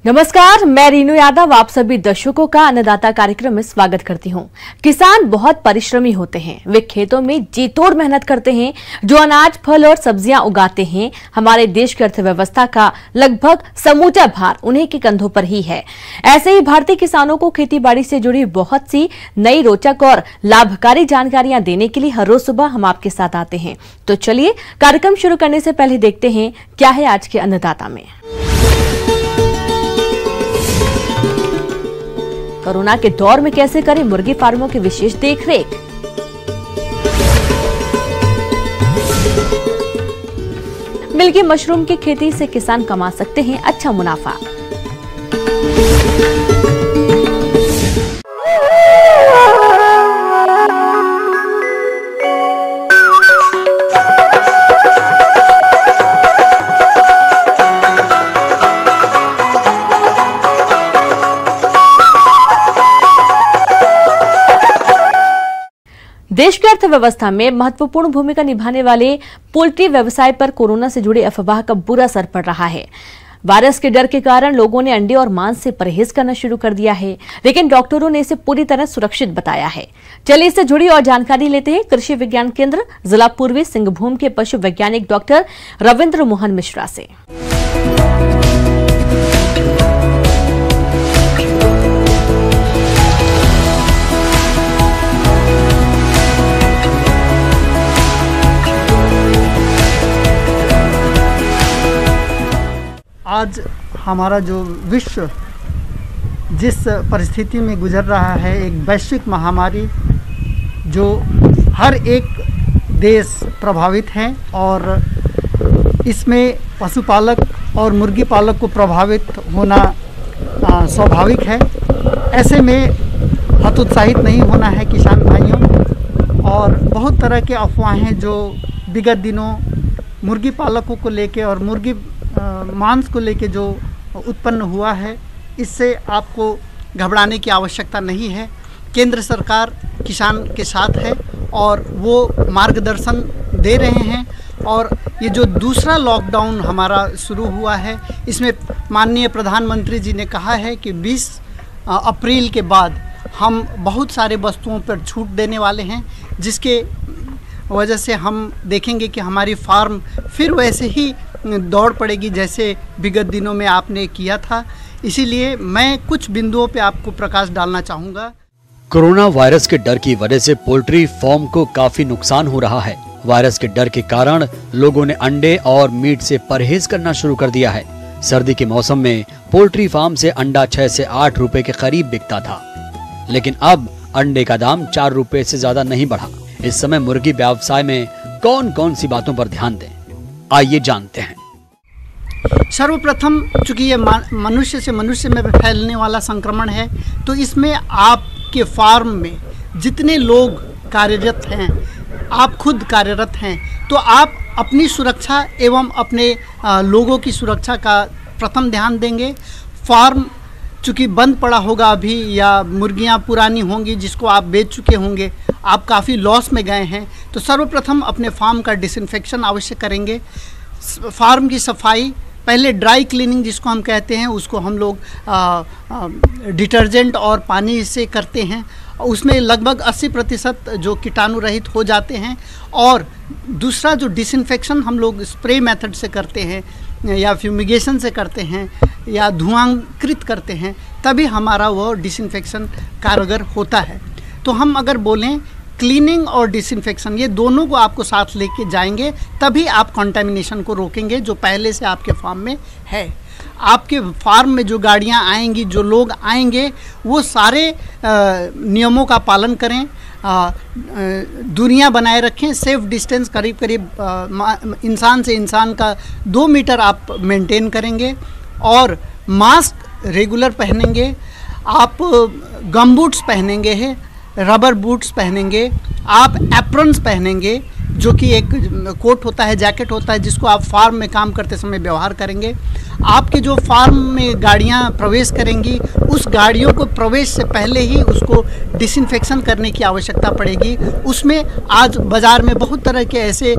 नमस्कार, मैं रीनू यादव आप सभी दर्शकों का अन्नदाता कार्यक्रम में स्वागत करती हूं। किसान बहुत परिश्रमी होते हैं। वे खेतों में जी तोड़ मेहनत करते हैं। जो अनाज, फल और सब्जियां उगाते हैं, हमारे देश की अर्थव्यवस्था का लगभग समूचा भार उन्हीं के कंधों पर ही है। ऐसे ही भारतीय किसानों को खेतीबाड़ी से जुड़ी बहुत सी नई, रोचक और लाभकारी जानकारियां देने के लिए हर रोज सुबह हम आपके साथ आते हैं। तो चलिए कार्यक्रम शुरू करने से पहले देखते हैं क्या है आज के अन्नदाता में। कोरोना के दौर में कैसे करें मुर्गी फार्मों की विशेष देखरेख। मिल्की मशरूम की खेती से किसान कमा सकते हैं अच्छा मुनाफा। देश की अर्थव्यवस्था में महत्वपूर्ण भूमिका निभाने वाले पोल्ट्री व्यवसाय पर कोरोना से जुड़ी अफवाह का बुरा असर पड़ रहा है। वायरस के डर के कारण लोगों ने अंडे और मांस से परहेज करना शुरू कर दिया है, लेकिन डॉक्टरों ने इसे पूरी तरह सुरक्षित बताया है। चलिए इससे जुड़ी और जानकारी लेते हैं कृषि विज्ञान केंद्र जिला पूर्वी सिंहभूम के पशु वैज्ञानिक डॉक्टर रविंद्र मोहन मिश्रा से। आज हमारा जो विश्व जिस परिस्थिति में गुजर रहा है, एक वैश्विक महामारी जो हर एक देश प्रभावित है और इसमें पशुपालक और मुर्गी पालक को प्रभावित होना स्वाभाविक है। ऐसे में हतोत्साहित नहीं होना है किसान भाइयों। और बहुत तरह के अफवाहें जो विगत दिनों मुर्गी पालकों को लेके और मुर्गी मांस को लेके जो उत्पन्न हुआ है, इससे आपको घबराने की आवश्यकता नहीं है। केंद्र सरकार किसान के साथ है और वो मार्गदर्शन दे रहे हैं। और ये जो दूसरा लॉकडाउन हमारा शुरू हुआ है, इसमें माननीय प्रधानमंत्री जी ने कहा है कि 20 अप्रैल के बाद हम बहुत सारे वस्तुओं पर छूट देने वाले हैं, जिसके वजह से हम देखेंगे कि हमारी फार्म फिर वैसे ही दौड़ पड़ेगी जैसे विगत दिनों में आपने किया था। इसीलिए मैं कुछ बिंदुओं पे आपको प्रकाश डालना चाहूँगा। कोरोना वायरस के डर की वजह से पोल्ट्री फार्म को काफी नुकसान हो रहा है। वायरस के डर के कारण लोगों ने अंडे और मीट से परहेज करना शुरू कर दिया है। सर्दी के मौसम में पोल्ट्री फार्म से अंडा 6 से 8 रुपए के करीब बिकता था, लेकिन अब अंडे का दाम 4 रुपए से ज्यादा नहीं बढ़ा। इस समय मुर्गी व्यवसाय में कौन कौन सी बातों पर ध्यान दें, आइए जानते हैं। सर्वप्रथम, चूंकि ये मनुष्य से मनुष्य में फैलने वाला संक्रमण है, तो इसमें आपके फार्म में जितने लोग कार्यरत हैं, आप खुद कार्यरत हैं, तो आप अपनी सुरक्षा एवं अपने लोगों की सुरक्षा का प्रथम ध्यान देंगे। फार्म चूँकि बंद पड़ा होगा अभी, या मुर्गियां पुरानी होंगी जिसको आप बेच चुके होंगे, आप काफ़ी लॉस में गए हैं, तो सर्वप्रथम अपने फार्म का डिसइंफेक्शन अवश्य करेंगे। फार्म की सफाई पहले ड्राई क्लीनिंग जिसको हम कहते हैं, उसको हम लोग डिटर्जेंट और पानी से करते हैं। उसमें लगभग 80% जो कीटाणु रहित हो जाते हैं। और दूसरा जो डिसइंफेक्शन हम लोग स्प्रे मेथड से करते हैं या फ्यूमिगेशन से करते हैं या धुआंकृत करते हैं, तभी हमारा वो डिसइंफेक्शन कारगर होता है। तो हम अगर बोलें क्लीनिंग और डिसइंफेक्शन, ये दोनों को आपको साथ लेके जाएंगे, तभी आप कंटामिनेशन को रोकेंगे जो पहले से आपके फार्म में है। आपके फार्म में जो गाड़ियां आएंगी, जो लोग आएंगे, वो सारे नियमों का पालन करें, दूरियां बनाए रखें, सेफ डिस्टेंस करीब करीब इंसान से इंसान का 2 मीटर आप मेंटेन करेंगे, और मास्क रेगुलर पहनेंगे, आप गमबूट्स पहनेंगे है, रबर बूट्स पहनेंगे, आप एप्रन्स पहनेंगे जो कि एक कोट होता है, जैकेट होता है, जिसको आप फार्म में काम करते समय व्यवहार करेंगे। आपके जो फार्म में गाड़ियां प्रवेश करेंगी, उस गाड़ियों को प्रवेश से पहले ही उसको डिसइंफेक्शन करने की आवश्यकता पड़ेगी। उसमें आज बाज़ार में बहुत तरह के ऐसे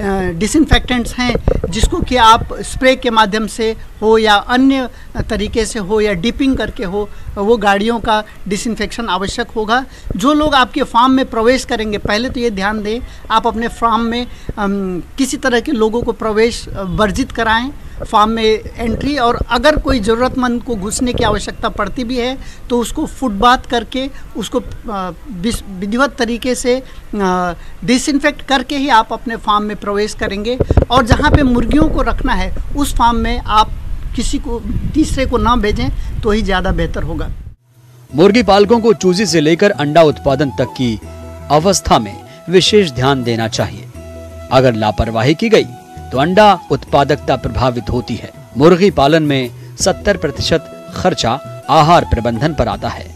डिसइंफेक्टेंट्स हैं जिसको कि आप स्प्रे के माध्यम से हो या अन्य तरीके से हो या डिपिंग करके हो, वो गाड़ियों का डिसइंफेक्शन आवश्यक होगा। जो लोग आपके फार्म में प्रवेश करेंगे, पहले तो ये ध्यान दें आप अपने फार्म में किसी तरह के लोगों को प्रवेश वर्जित कराएं फार्म में एंट्री, और अगर कोई ज़रूरतमंद को घुसने की आवश्यकता पड़ती भी है तो उसको फुटबाथ करके उसको विधिवत तरीके से डिसइंफेक्ट करके ही आप अपने फार्म में प्रवेश करेंगे। और जहाँ पे मुर्गियों को रखना है उस फार्म में आप किसी को तीसरे को ना भेजें तो ही ज़्यादा बेहतर होगा। मुर्गी पालकों को चूजे से लेकर अंडा उत्पादन तक की अवस्था में विशेष ध्यान देना चाहिए। अगर लापरवाही की गई तो अंडा उत्पादकता प्रभावित होती है। मुर्गी पालन में 70% खर्चा आहार प्रबंधन पर आता है,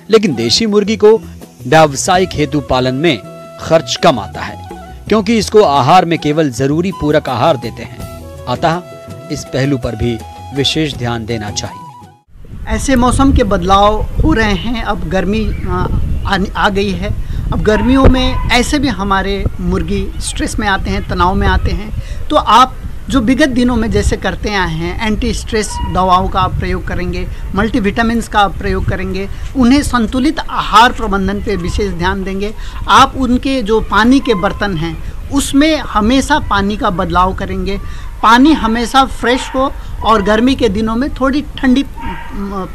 लेकिन देशी मुर्गी को व्यावसायिक हेतु पालन में खर्च कम आता है क्योंकि इसको आहार में केवल जरूरी पूरक आहार देते हैं। अतः इस पहलू पर भी विशेष ध्यान देना चाहिए। ऐसे मौसम के बदलाव हो रहे हैं, अब गर्मी आ गई है। अब गर्मियों में ऐसे भी हमारे मुर्गी स्ट्रेस में आते हैं, तनाव में आते हैं। तो आप जो विगत दिनों में जैसे करते आए हैं, एंटी स्ट्रेस दवाओं का आप प्रयोग करेंगे, मल्टीविटामिन्स का आप प्रयोग करेंगे, उन्हें संतुलित आहार प्रबंधन पे विशेष ध्यान देंगे। आप उनके जो पानी के बर्तन हैं उसमें हमेशा पानी का बदलाव करेंगे, पानी हमेशा फ्रेश हो और गर्मी के दिनों में थोड़ी ठंडी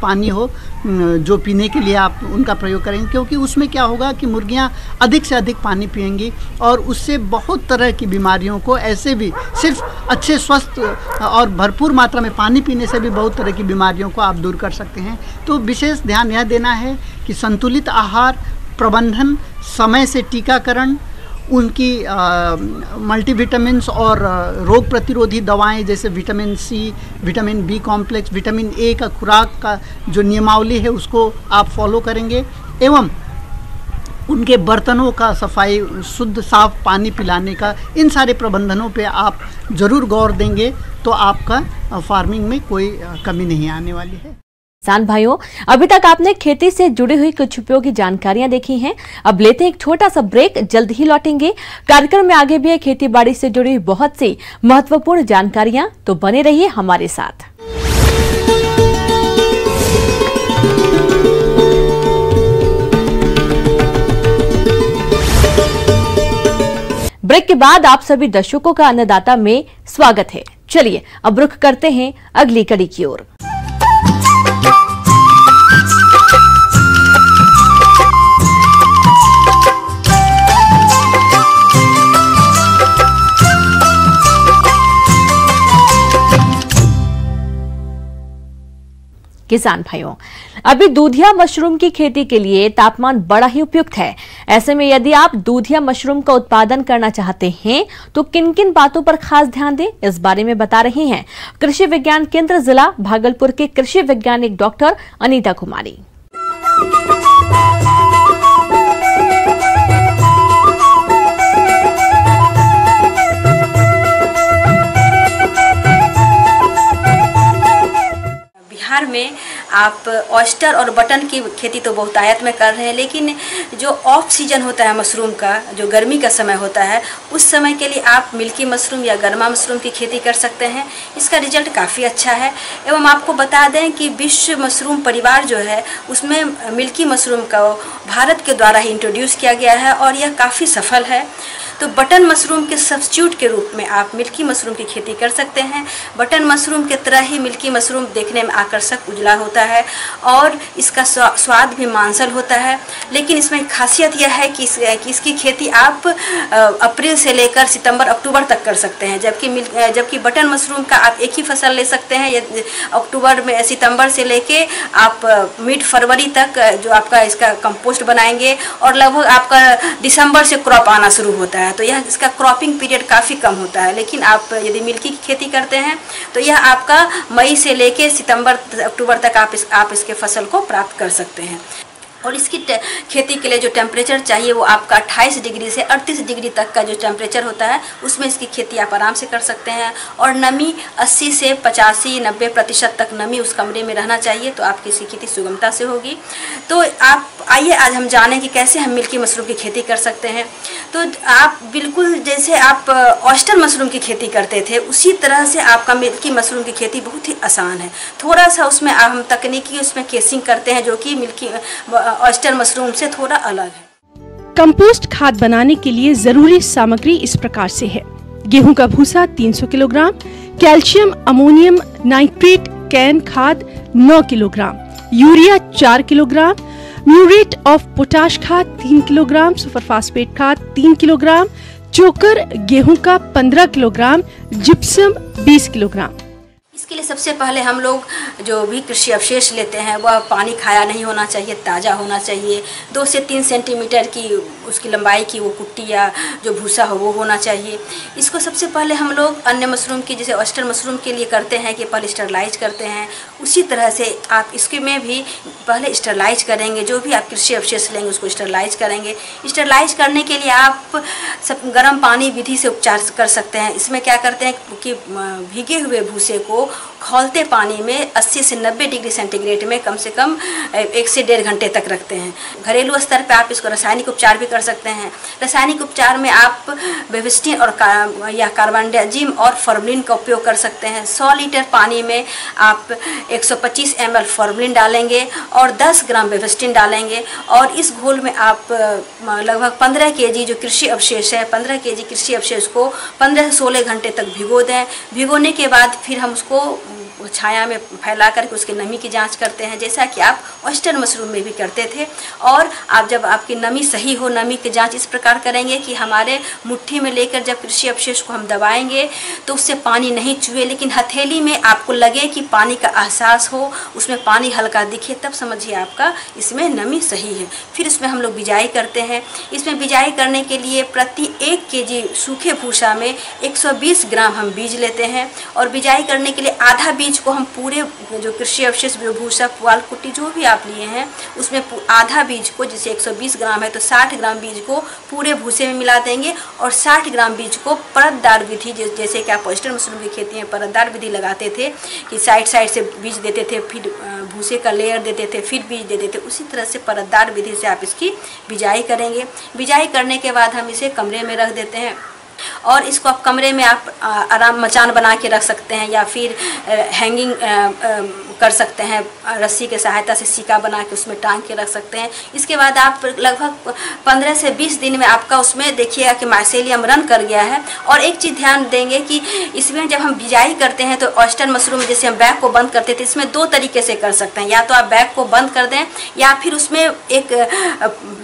पानी हो जो पीने के लिए आप उनका प्रयोग करेंगे, क्योंकि उसमें क्या होगा कि मुर्गियां अधिक से अधिक पानी पिएंगी और उससे बहुत तरह की बीमारियों को, ऐसे भी सिर्फ अच्छे स्वस्थ और भरपूर मात्रा में पानी पीने से भी बहुत तरह की बीमारियों को आप दूर कर सकते हैं। तो विशेष ध्यान यह देना है कि संतुलित आहार प्रबंधन, समय से टीकाकरण, उनकी मल्टीविटामिन्स और रोग प्रतिरोधी दवाएं जैसे vitamin C, vitamin B complex, vitamin A का खुराक का जो नियमावली है उसको आप फॉलो करेंगे, एवं उनके बर्तनों का सफाई, शुद्ध साफ पानी पिलाने का, इन सारे प्रबंधनों पे आप ज़रूर गौर देंगे तो आपका फार्मिंग में कोई कमी नहीं आने वाली है। किसान भाइयों, अभी तक आपने खेती से जुड़ी हुई कुछ उपयोगी जानकारियां देखी हैं। अब लेते हैं एक छोटा सा ब्रेक, जल्द ही लौटेंगे। कार्यक्रम में आगे भी है खेती बाड़ी से जुड़ी हुई बहुत सी महत्वपूर्ण जानकारियां, तो बने रहिए हमारे साथ। ब्रेक के बाद आप सभी दर्शकों का अन्नदाता में स्वागत है। चलिए अब रुख करते हैं अगली कड़ी की ओर। किसान भाइयों, अभी दूधिया मशरूम की खेती के लिए तापमान बड़ा ही उपयुक्त है। ऐसे में यदि आप दूधिया मशरूम का उत्पादन करना चाहते हैं तो किन किन बातों पर खास ध्यान दें, इस बारे में बता रही हैं कृषि विज्ञान केंद्र जिला भागलपुर के कृषि वैज्ञानिक डॉक्टर अनीता कुमारी। बिहार में आप ऑयस्टर और बटन की खेती तो बहुतायत में कर रहे हैं, लेकिन जो ऑफ सीजन होता है मशरूम का, जो गर्मी का समय होता है, उस समय के लिए आप मिल्की मशरूम या गर्मा मशरूम की खेती कर सकते हैं। इसका रिजल्ट काफ़ी अच्छा है। एवं आपको बता दें कि विश्व मशरूम परिवार जो है उसमें मिल्की मशरूम को भारत के द्वारा ही इंट्रोड्यूस किया गया है और यह काफ़ी सफल है। तो बटन मशरूम के सब्स्टिट्यूट के रूप में आप मिल्की मशरूम की खेती कर सकते हैं। बटन मशरूम के तरह ही मिल्की मशरूम देखने में आकर्षक उजला होता है और इसका स्वाद भी मांसल होता है, लेकिन इसमें खासियत यह है कि इसकी खेती आप अप्रैल से लेकर सितंबर अक्टूबर तक कर सकते हैं, जबकि बटन मशरूम का आप एक ही फसल ले सकते हैं। अक्टूबर में, सितंबर से लेके आप मिड फरवरी तक जो आपका इसका कंपोस्ट बनाएंगे और लगभग आपका दिसंबर से क्रॉप आना शुरू होता है। तो यह इसका क्रॉपिंग पीरियड काफ़ी कम होता है, लेकिन आप यदि मिल्की की खेती करते हैं तो यह आपका मई से लेके सितंबर अक्टूबर तक आप इसके फसल को प्राप्त कर सकते हैं। और इसकी खेती के लिए जो टेम्परेचर चाहिए वो आपका 28 डिग्री से 38 डिग्री तक का जो टेम्परेचर होता है उसमें इसकी खेती आप आराम से कर सकते हैं। और नमी 80 से 85-90% तक नमी उस कमरे में रहना चाहिए, तो आपकी इसकी खेती सुगमता से होगी। तो आप आइए आज हम जानें कि कैसे हम मिल्की मशरूम की खेती कर सकते हैं। तो आप बिल्कुल जैसे आप ऑयस्टर मशरूम की खेती करते थे उसी तरह से आपका मिल्की मशरूम की खेती बहुत ही आसान है। थोड़ा सा उसमें हम तकनीकी उसमें केसिंग करते हैं जो कि मिल्की ऑयस्टर मशरूम से थोड़ा अलग है। कंपोस्ट खाद बनाने के लिए जरूरी सामग्री इस प्रकार से है: गेहूं का भूसा 300 kilogram, calcium ammonium nitrate can खाद 9 kilogram, urea 4 kilogram, muriate of potash खाद 3 किलोग्राम, सुपर फास्फेट खाद 3 किलोग्राम, चोकर गेहूं का 15 किलोग्राम, जिप्सम 20 किलोग्राम। इसके लिए सबसे पहले हम लोग जो भी कृषि अवशेष लेते हैं वह पानी खाया नहीं होना चाहिए, ताज़ा होना चाहिए। 2 से 3 सेंटीमीटर की उसकी लंबाई की वो कुट्टी या जो भूसा हो वो होना चाहिए। इसको सबसे पहले हम लोग अन्य मशरूम की जैसे ऑयस्टर मशरूम के लिए करते हैं कि पहले स्टरलाइज करते हैं, उसी तरह से आप इसके में भी पहले स्टरलाइज करेंगे। जो भी आप कृषि अवशेष लेंगे उसको स्टरलाइज करेंगे। स्टरलाइज करने के लिए आप सब गर्म पानी विधि से उपचार कर सकते हैं। इसमें क्या करते हैं कि भीगे हुए भूसे को खौलते पानी में 80 से 90 डिग्री सेंटीग्रेड में कम से कम 1 से 1.5 घंटे तक रखते हैं। घरेलू स्तर पे आप इसको रासायनिक उपचार भी कर सकते हैं। रासायनिक उपचार में आप बेविस्टिन और या कार्बनडाजिम और फॉर्मलिन का उपयोग कर सकते हैं। 100 लीटर पानी में आप 125 ml फॉर्मलिन डालेंगे और 10 ग्राम बेविस्टिन डालेंगे और इस घोल में आप लगभग 15 kg जो कृषि अवशेष है 15 kg कृषि अवशेष को 15 से 16 घंटे तक भिगो दें। भिगोने के बाद फिर हम उसको छाया में फैला करके उसकी नमी की जांच करते हैं, जैसा कि आप ऑयस्टर मशरूम में भी करते थे। और आप जब आपकी नमी सही हो, नमी की जांच इस प्रकार करेंगे कि हमारे मुट्ठी में लेकर जब कृषि अवशेष को हम दबाएंगे तो उससे पानी नहीं चुए, लेकिन हथेली में आपको लगे कि पानी का एहसास हो, उसमें पानी हल्का दिखे, तब समझिए आपका इसमें नमी सही है। फिर इसमें हम लोग बिजाई करते हैं। इसमें बिजाई करने के लिए प्रति 1 kg सूखे भूसा में 120 ग्राम हम बीज लेते हैं और बिजाई करने के लिए आधा बीज को हम पूरे जो कृषि अवशेष भूसा पुआल कुट्टी जो भी आप लिए हैं उसमें आधा बीज को, जैसे 120 ग्राम है तो 60 ग्राम बीज को पूरे भूसे में मिला देंगे और 60 ग्राम बीज को परतदार विधि, जैसे कि आप ऑयस्टर मशरूम की खेती में परतदार विधि लगाते थे कि साइड से बीज देते थे, फिर भूसे का लेयर देते थे, फिर बीज देते थे, उसी तरह से परतदार विधि से आप इसकी बिजाई करेंगे। बिजाई करने के बाद हम इसे कमरे में रख देते हैं और इसको आप कमरे में आप आराम मचान बना के रख सकते हैं या फिर हैंगिंग कर सकते हैं, रस्सी के सहायता से सिक्का बना के उसमें टांग के रख सकते हैं। इसके बाद आप लगभग 15 से 20 दिन में आपका उसमें देखिएगा कि माइसेलियम रन कर गया है। और एक चीज़ ध्यान देंगे कि इसमें जब हम बिजाई करते हैं तो ऑयस्टर मशरूम जैसे हम बैग को बंद करते थे, इसमें 2 तरीके से कर सकते हैं। या तो आप बैग को बंद कर दें या फिर उसमें एक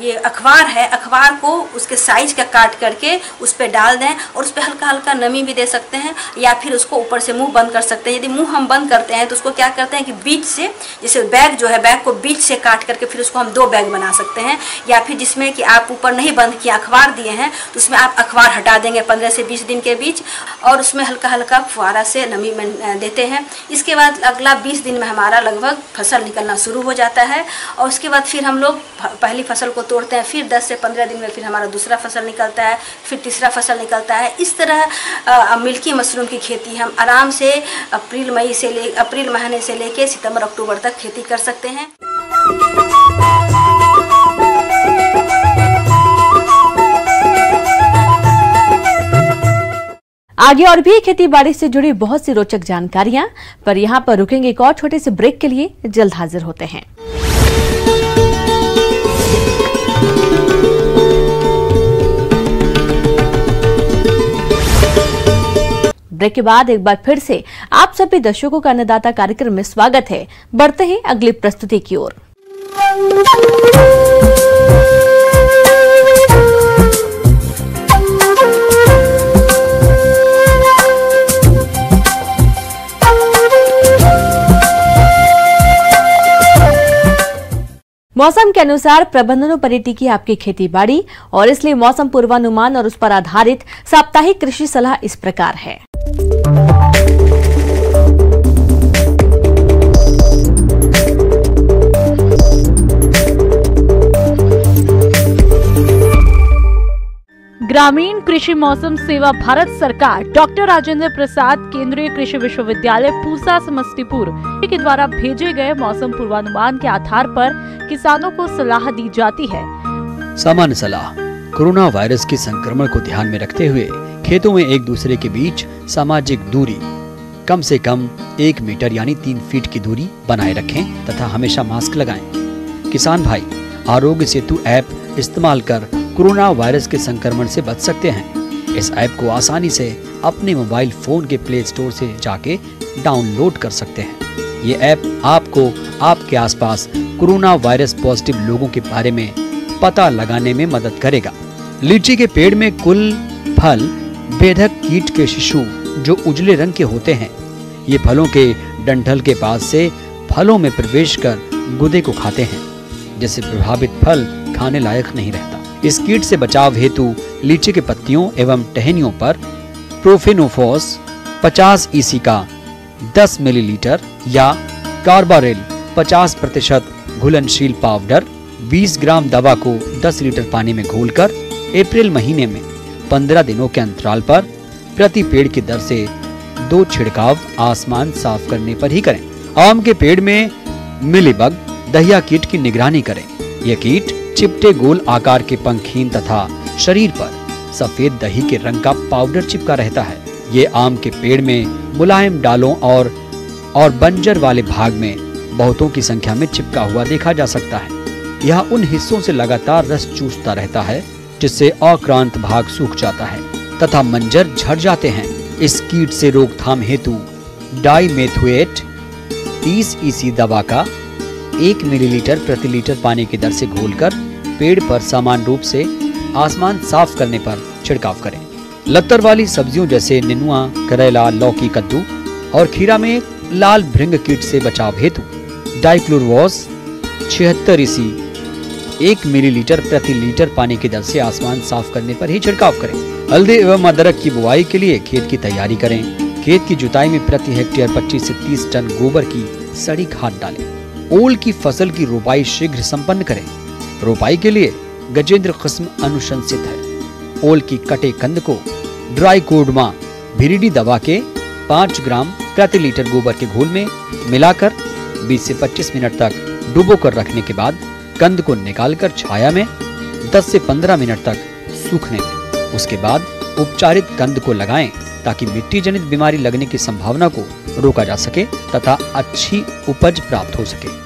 ये अखबार है, अखबार को उसके साइज का काट करके उस पर डाल दें और उस पर हल्का हल्का नमी भी दे सकते हैं, या फिर उसको ऊपर से मुंह बंद कर सकते हैं। यदि मुंह हम बंद करते हैं तो उसको क्या करते हैं कि बीच से, जैसे बैग जो है बैग को बीच से काट करके फिर उसको हम 2 बैग बना सकते हैं। या फिर जिसमें कि आप ऊपर नहीं बंद किया अखबार दिए हैं तो उसमें आप अखबार हटा देंगे 15 से 20 दिन के बीच और उसमें हल्का हल्का फुहारा से नमी देते हैं। इसके बाद अगला 20 दिन में हमारा लगभग फसल निकलना शुरू हो जाता है और उसके बाद फिर हम लोग पहली फसल को तोड़ते हैं। फिर 10 से 15 दिन में फिर हमारा दूसरा फसल निकलता है, फिर तीसरा फसल निकलता है। इस तरह मिल्की मशरूम की खेती हम आराम से अप्रैल महीने से लेके सितंबर अक्टूबर तक खेती कर सकते हैं। आगे और भी खेती बाड़ी से जुड़ी बहुत सी रोचक जानकारियां, पर यहां पर रुकेंगे एक और छोटे से ब्रेक के लिए। जल्द हाजिर होते हैं। ब्रेक के बाद एक बार फिर से आप सभी दर्शकों का अन्नदाता कार्यक्रम में स्वागत है। बढ़ते हैं अगली प्रस्तुति की ओर। मौसम के अनुसार प्रबंधनों पर टिकी आपकी खेती बाड़ी, और इसलिए मौसम पूर्वानुमान और उस पर आधारित साप्ताहिक कृषि सलाह इस प्रकार है। ग्रामीण कृषि मौसम सेवा भारत सरकार डॉक्टर राजेंद्र प्रसाद केंद्रीय कृषि विश्वविद्यालय पूसा समस्तीपुर के द्वारा भेजे गए मौसम पूर्वानुमान के आधार पर किसानों को सलाह दी जाती है। सामान्य सलाह। कोरोना वायरस के संक्रमण को ध्यान में रखते हुए खेतों में एक दूसरे के बीच सामाजिक दूरी कम से कम 1 मीटर यानी 3 फीट की दूरी बनाए रखें तथा हमेशा मास्क लगाएं। किसान भाई आरोग्य सेतु ऐप इस्तेमाल कर कोरोना वायरस के संक्रमण से बच सकते हैं। इस ऐप को आसानी से अपने मोबाइल फोन के प्ले स्टोर से जाके डाउनलोड कर सकते हैं। ये ऐप आपको आपके आसपास कोरोना वायरस पॉजिटिव लोगों के बारे में पता लगाने में मदद करेगा। लीची के पेड़ में कुल फल बेधक कीट के शिशु जो उजले रंग के होते हैं, ये फलों के डंठल के पास से फलों में प्रवेश कर गुदे को खाते हैं, जिससे प्रभावित फल खाने लायक नहीं रहता। इस कीट से बचाव हेतु लीची के पत्तियों एवं टहनियों पर प्रोफेनोफॉस 50 EC का 10 मिलीलीटर या कार्बारेल 50% घुलनशील पाउडर 20 ग्राम दवा को 10 लीटर पानी में घोलकर अप्रैल महीने में 15 दिनों के अंतराल पर प्रति पेड़ की दर से 2 छिड़काव आसमान साफ करने पर ही करें। आम के पेड़ में मिलीबग दहिया कीट की निगरानी करें। यह कीट चिपटे गोल आकार के पंखहीन तथा शरीर पर सफेद दही के रंग का पाउडर चिपका रहता है। ये आम के पेड़ में मुलायम डालों और बंजर वाले भाग में बहुतों की संख्या में चिपका हुआ देखा जा सकता है। यह उन हिस्सों से लगातार रस चूसता रहता है जिससे अक्रांत भाग सूख जाता है तथा मंजर झड़ जाते हैं। इस कीट से रोकथाम हेतु डाइमेथोएट 30 EC दवा का 1 मिलीलीटर प्रति लीटर पानी की दर से घोलकर पेड़ पर समान रूप से आसमान साफ करने पर छिड़काव करें। लत्तर वाली सब्जियों जैसे नेनुआ, करेला, लौकी, कद्दू और खीरा में लाल भृंग कीट से बचाव हेतु डाइक्लोरवॉस 76 EC 1 मिलीलीटर प्रति लीटर पानी की दर से आसमान साफ करने पर ही छिड़काव करें। हल्दी एवं अदरक की बुआई के लिए खेत की तैयारी करें। खेत की जुताई में प्रति हेक्टेयर 25 से 30 टन गोबर की सड़ी खाद डालें। ओल की फसल की रोपाई शीघ्र संपन्न करें। रोपाई के लिए गजेंद्र किस्म अनुशंसित है। ओल की कटे कंद को ड्राइकोडर्मा विरिडी दवा के 5 ग्राम प्रति लीटर गोबर के घोल में मिलाकर 20 से 25 मिनट तक डुबो कर रखने के बाद कंद को निकालकर छाया में 10 से 15 मिनट तक सूखने दें। उसके बाद उपचारित कंद को लगाएं ताकि मिट्टी जनित बीमारी लगने की संभावना को रोका जा सके तथा अच्छी उपज प्राप्त हो सके।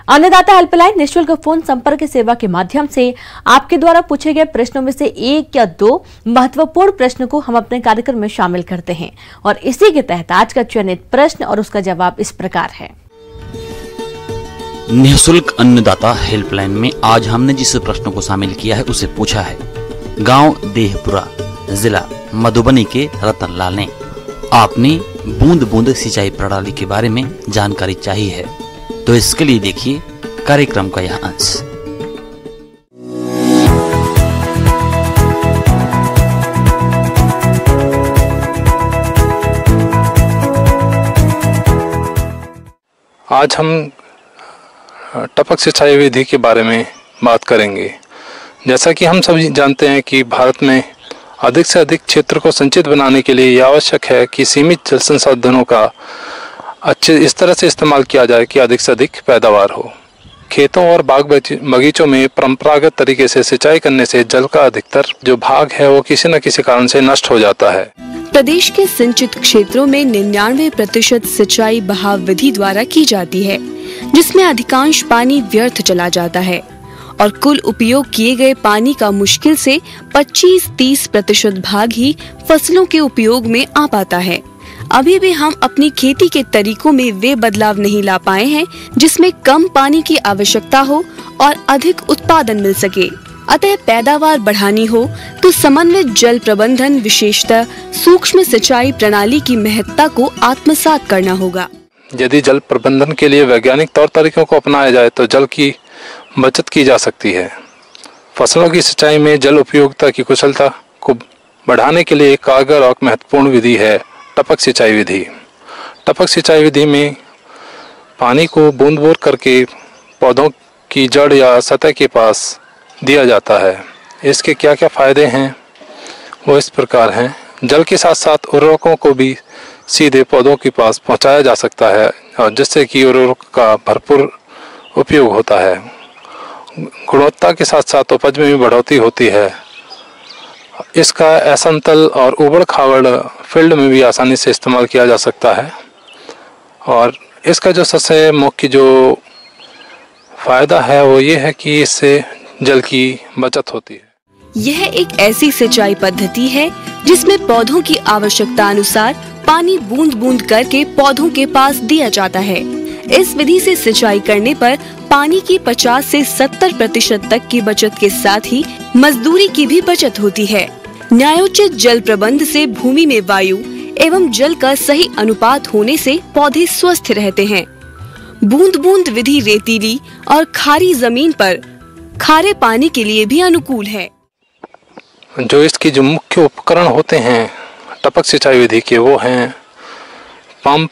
अन्नदाता हेल्पलाइन निःशुल्क फोन संपर्क सेवा के माध्यम से आपके द्वारा पूछे गए प्रश्नों में से 1 या 2 महत्वपूर्ण प्रश्न को हम अपने कार्यक्रम में शामिल करते हैं और इसी के तहत आज का चयनित प्रश्न और उसका जवाब इस प्रकार है। निःशुल्क अन्नदाता हेल्पलाइन में आज हमने जिस प्रश्न को शामिल किया है उसे पूछा है। गांव देहपुरा, जिला मधुबनी के रतन लाल ने आपने बूंद बूंद सिंचाई प्रणाली के बारे में जानकारी चाहिए है, तो इसके लिए देखिए कार्यक्रम का यह अंश। आज हम टपक सिंचाई विधि के बारे में बात करेंगे। जैसा कि हम सभी जानते हैं कि भारत में अधिक से अधिक क्षेत्र को संचित बनाने के लिए यह आवश्यक है कि सीमित जल संसाधनों का अच्छे इस तरह से इस्तेमाल किया जाए कि अधिक से अधिक पैदावार हो। खेतों और बाग बगीचों में परंपरागत तरीके से सिंचाई करने से जल का अधिकतर जो भाग है वो किसी न किसी कारण से नष्ट हो जाता है। प्रदेश के सिंचित क्षेत्रों में 99% सिंचाई बहाव विधि द्वारा की जाती है, जिसमें अधिकांश पानी व्यर्थ चला जाता है और कुल उपयोग किए गए पानी का मुश्किल से 25-30% भाग ही फसलों के उपयोग में आ पाता है। अभी भी हम अपनी खेती के तरीकों में वे बदलाव नहीं ला पाए हैं जिसमें कम पानी की आवश्यकता हो और अधिक उत्पादन मिल सके। अतः पैदावार बढ़ानी हो तो समन्वित जल प्रबंधन, विशेषतः सूक्ष्म सिंचाई प्रणाली की महत्ता को आत्मसात करना होगा। यदि जल प्रबंधन के लिए वैज्ञानिक तौर तरीकों को अपनाया जाए तो जल की बचत की जा सकती है। फसलों की सिंचाई में जल उपयोगिता की कुशलता को बढ़ाने के लिए एक कारगर और महत्वपूर्ण विधि है टपक सिंचाई विधि। टपक सिंचाई विधि में पानी को बूंद बूंद करके पौधों की जड़ या सतह के पास दिया जाता है। इसके क्या क्या फ़ायदे हैं वो इस प्रकार हैं। जल के साथ साथ उर्वरकों को भी सीधे पौधों के पास पहुंचाया जा सकता है और जिससे कि उर्वरक का भरपूर उपयोग होता है। गुणवत्ता के साथ साथ उपज में भी बढ़ोतरी होती है। इसका असमतल और उबड़ खाबड़ फील्ड में भी आसानी से इस्तेमाल किया जा सकता है और इसका जो सबसे मुख्य जो फ़ायदा है वो ये है कि इससे जल की बचत होती है। यह एक ऐसी सिंचाई पद्धति है जिसमें पौधों की आवश्यकता अनुसार पानी बूंद बूंद करके पौधों के पास दिया जाता है। इस विधि से सिंचाई करने पर पानी की 50 से 70% तक की बचत के साथ ही मजदूरी की भी बचत होती है। न्यायोचित जल प्रबंध से भूमि में वायु एवं जल का सही अनुपात होने से पौधे स्वस्थ रहते हैं। बूंद बूंद विधि रेतीली और खारी जमीन पर खारे पानी के लिए भी अनुकूल है। जो इसकी जो मुख्य उपकरण होते हैं टपक सिंचाई विधि के वो हैं पंप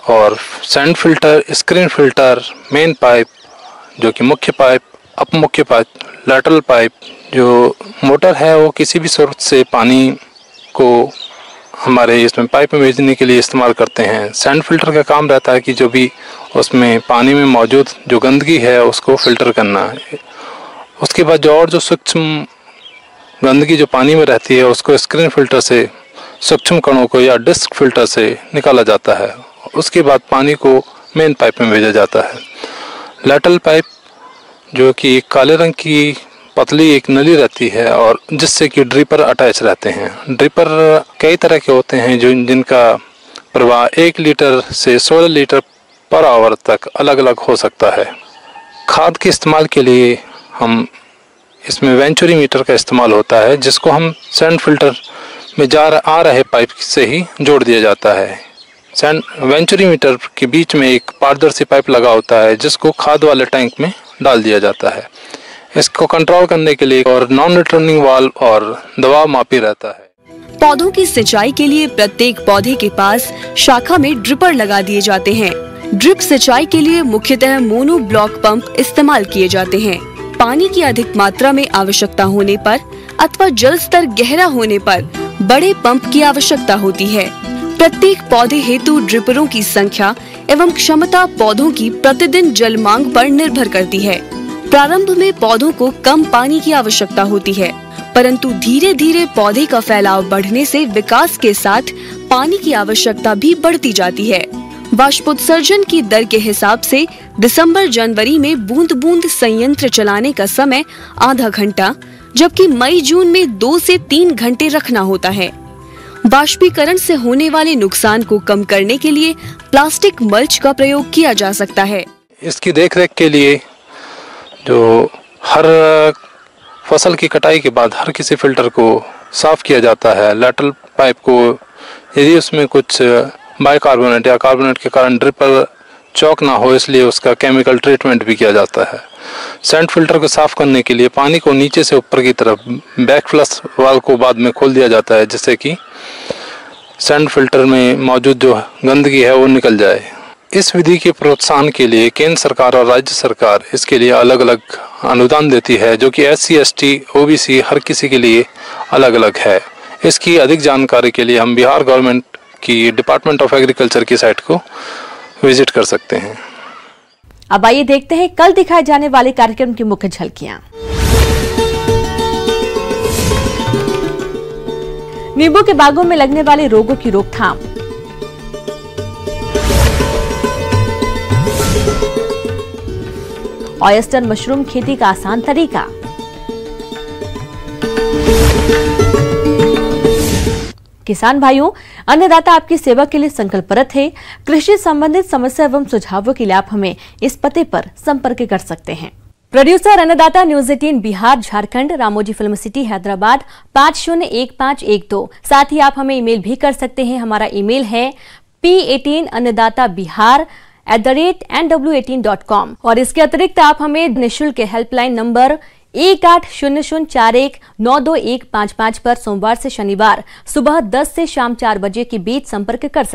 और sand filter, screen filter, main pipe जो कि मुख्य पाइप, अप मुख्य पाइप, लैटरल पाइप। जो मोटर है वो किसी भी स्रोत से पानी को हमारे इसमें पाइप में भेजने के लिए इस्तेमाल करते हैं। सैंड फिल्टर का काम रहता है कि जो भी उसमें पानी में मौजूद जो गंदगी है उसको फिल्टर करना। उसके बाद जो और जो सूक्ष्म गंदगी जो पानी में रहती है उसको स्क्रीन फिल्टर से सूक्ष्म कणों को या डिस्क फिल्टर से निकाला जाता है। उसके बाद पानी को मेन पाइप में भेजा जाता है। लैटरल पाइप जो कि काले रंग की पतली एक नली रहती है और जिससे कि ड्रिपर अटैच रहते हैं। ड्रिपर कई तरह के होते हैं जिनका प्रवाह 1 लीटर से 16 लीटर पर आवर तक अलग अलग हो सकता है। खाद के इस्तेमाल के लिए हम इसमें वेंचुरी मीटर का इस्तेमाल होता है जिसको हम सैंड फिल्टर में आ रहे पाइप से ही जोड़ दिया जाता है। वेंचुरी मीटर के बीच में एक पारदर्शी पाइप लगा होता है जिसको खाद वाले टैंक में डाल दिया जाता है। इसको कंट्रोल करने के लिए और नॉन रिटर्निंग वाल्व और दबाव मापी रहता है। पौधों की सिंचाई के लिए प्रत्येक पौधे के पास शाखा में ड्रिपर लगा दिए जाते हैं। ड्रिप सिंचाई के लिए मुख्यतः मोनो ब्लॉक पंप इस्तेमाल किए जाते हैं। पानी की अधिक मात्रा में आवश्यकता होने पर अथवा जल स्तर गहरा होने पर बड़े पंप की आवश्यकता होती है। प्रत्येक पौधे हेतु ड्रिपरों की संख्या एवं क्षमता पौधों की प्रतिदिन जल मांग पर निर्भर करती है। प्रारंभ में पौधों को कम पानी की आवश्यकता होती है, परंतु धीरे धीरे पौधे का फैलाव बढ़ने से विकास के साथ पानी की आवश्यकता भी बढ़ती जाती है। वाष्पोत्सर्जन की दर के हिसाब से दिसंबर जनवरी में बूंद बूंद संयंत्र चलाने का समय आधा घंटा जबकि मई जून में 2 से 3 घंटे रखना होता है। वाष्पीकरण से होने वाले नुकसान को कम करने के लिए प्लास्टिक मल्च का प्रयोग किया जा सकता है। इसकी देखरेख के लिए जो हर फसल की कटाई के बाद हर किसी फिल्टर को साफ किया जाता है। लैटरल पाइप को यदि उसमें कुछ बाइकार्बोनेट या कार्बोनेट के कारण ड्रिपर चौक ना हो इसलिए उसका केमिकल ट्रीटमेंट भी किया जाता है। सैंड फिल्टर को साफ करने के लिए पानी को नीचे से ऊपर की तरफ बैक फ्लश वाल्व को बाद में खोल दिया जाता है जिससे कि सैंड फिल्टर में मौजूद जो गंदगी है वो निकल जाए। इस विधि के प्रोत्साहन के लिए केंद्र सरकार और राज्य सरकार इसके लिए अलग अलग अनुदान देती है जो कि SC ST OBC हर किसी के लिए अलग अलग है। इसकी अधिक जानकारी के लिए हम बिहार गवर्नमेंट की डिपार्टमेंट ऑफ एग्रीकल्चर की साइट को विजिट कर सकते हैं। अब आइए देखते हैं कल दिखाए जाने वाले कार्यक्रम की मुख्य झलकियां। नींबू के बागों में लगने वाले रोगों की रोकथाम, ऑयस्टर मशरूम खेती का आसान तरीका, किसान भाइयों, अन्नदाता आपकी सेवा के लिए संकल्परत है। कृषि संबंधित समस्या एवं सुझावों के लिए आप हमें इस पते पर संपर्क कर सकते हैं। प्रोड्यूसर अन्नदाता news 18 Bihar Jharkhand, Ramoji film city Hyderabad 501512। साथ ही आप हमें ईमेल भी कर सकते हैं। हमारा ईमेल है p18annadatabihar@nw18.com। और इसके अतिरिक्त आप हमें निःशुल्क हेल्पलाइन नंबर 180041922155 पर सोमवार से शनिवार सुबह 10 से शाम 4 बजे के बीच संपर्क कर सकते हैं।